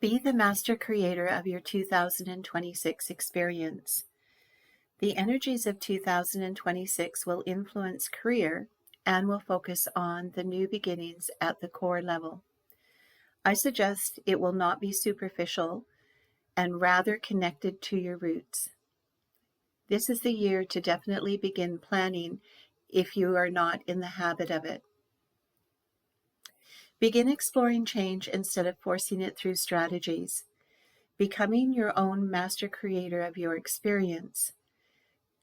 Be the master creator of your 2026 experience. The energies of 2026 will influence career and will focus on the new beginnings at the core level. I suggest it will not be superficial and rather connected to your roots. This is the year to definitely begin planning if you are not in the habit of it. Begin exploring change instead of forcing it through strategies. Becoming your own master creator of your experience,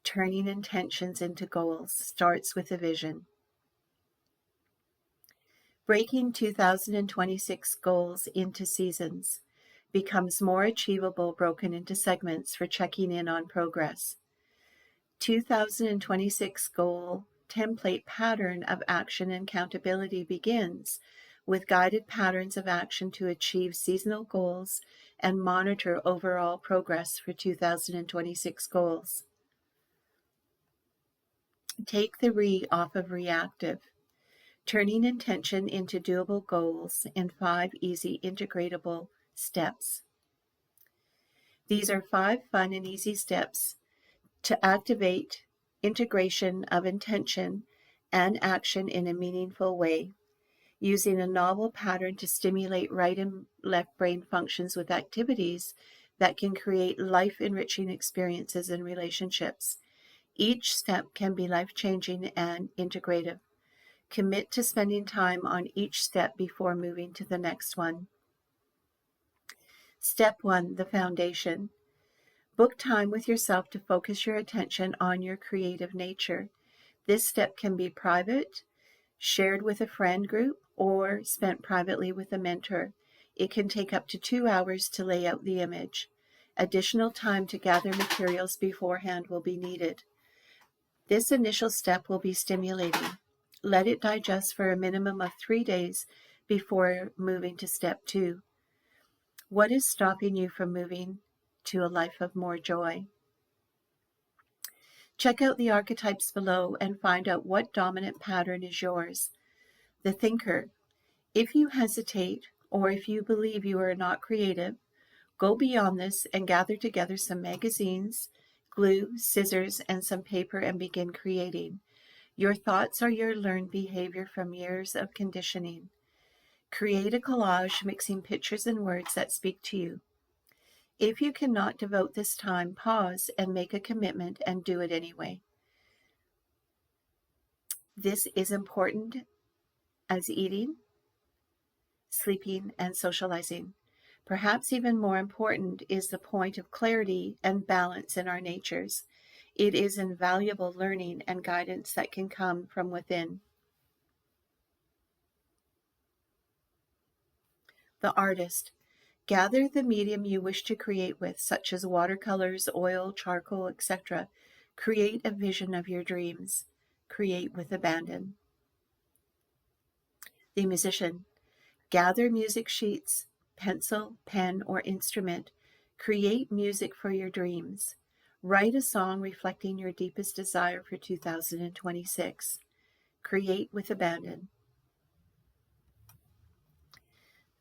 turning intentions into goals, starts with a vision. Breaking 2026 goals into seasons becomes more achievable broken into segments for checking in on progress. 2026 goal template pattern of action and accountability begins with guided patterns of action to achieve seasonal goals and monitor overall progress for 2026 goals. Take the re off of reactive, turning intention into doable goals in 5 easy integratable steps. These are 5 fun and easy steps to activate integration of intention and action in a meaningful way, using a novel pattern to stimulate right and left brain functions with activities that can create life-enriching experiences and relationships. Each step can be life-changing and integrative. Commit to spending time on each step before moving to the next one. Step 1, the foundation. Book time with yourself to focus your attention on your creative nature. This step can be private, shared with a friend group, or spent privately with a mentor. It can take up to 2 hours to lay out the image. Additional time to gather materials beforehand will be needed. This initial step will be stimulating. Let it digest for a minimum of 3 days before moving to step 2. What is stopping you from moving to a life of more joy? Check out the archetypes below and find out what dominant pattern is yours. The thinker. If you hesitate or if you believe you are not creative, go beyond this and gather together some magazines, glue, scissors, and some paper and begin creating. Your thoughts are your learned behavior from years of conditioning. Create a collage mixing pictures and words that speak to you. If you cannot devote this time, pause and make a commitment and do it anyway. This is important as eating, sleeping, and socializing. Perhaps even more important is the point of clarity and balance in our natures. It is invaluable learning and guidance that can come from within. The artist. Gather the medium you wish to create with, such as watercolors, oil, charcoal, etc. Create a vision of your dreams. Create with abandon. The musician. Gather music sheets, pencil, pen, or instrument. Create music for your dreams. Write a song reflecting your deepest desire for 2026. Create with abandon.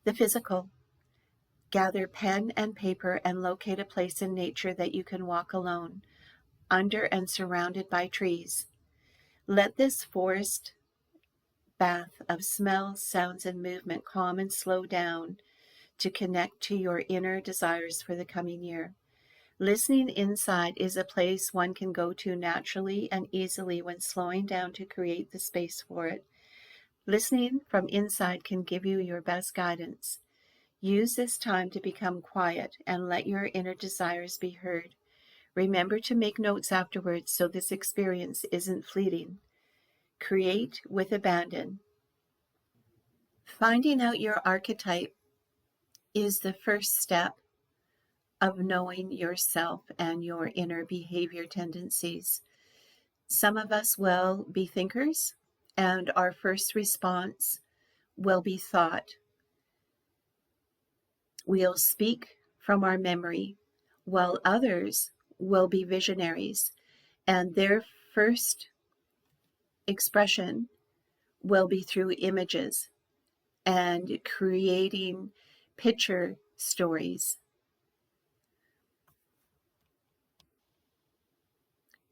The physical. Gather pen and paper and locate a place in nature that you can walk alone, under and surrounded by trees. Let this forest bath of smells, sounds, and movement calm and slow down to connect to your inner desires for the coming year. Listening inside is a place one can go to naturally and easily when slowing down to create the space for it. Listening from inside can give you your best guidance. Use this time to become quiet and let your inner desires be heard. Remember to make notes afterwards so this experience isn't fleeting. Create with abandon. Finding out your archetype is the first step of knowing yourself and your inner behavior tendencies. Some of us will be thinkers, and our first response will be thought. We'll speak from our memory, while others will be visionaries, and their first expression will be through images and creating picture stories.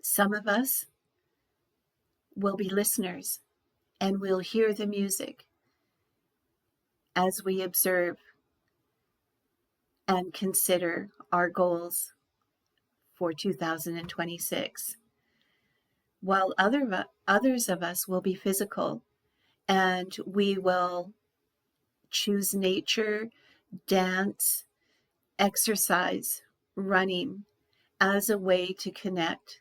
Some of us will be listeners and we'll hear the music as we observe and consider our goals for 2026. While others of us will be physical and we will choose nature, dance, exercise, running as a way to connect.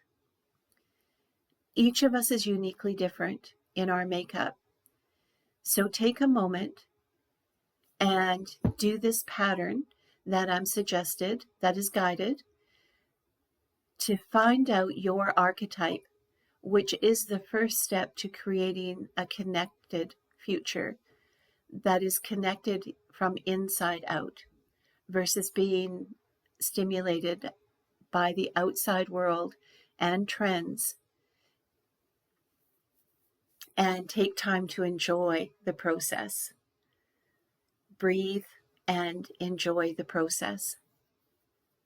Each of us is uniquely different in our makeup. So take a moment and do this pattern that I'm suggested, that is guided, to find out your archetype, which is the first step to creating a connected future that is connected from inside out versus being stimulated by the outside world and trends. And take time to enjoy the process. Breathe and enjoy the process.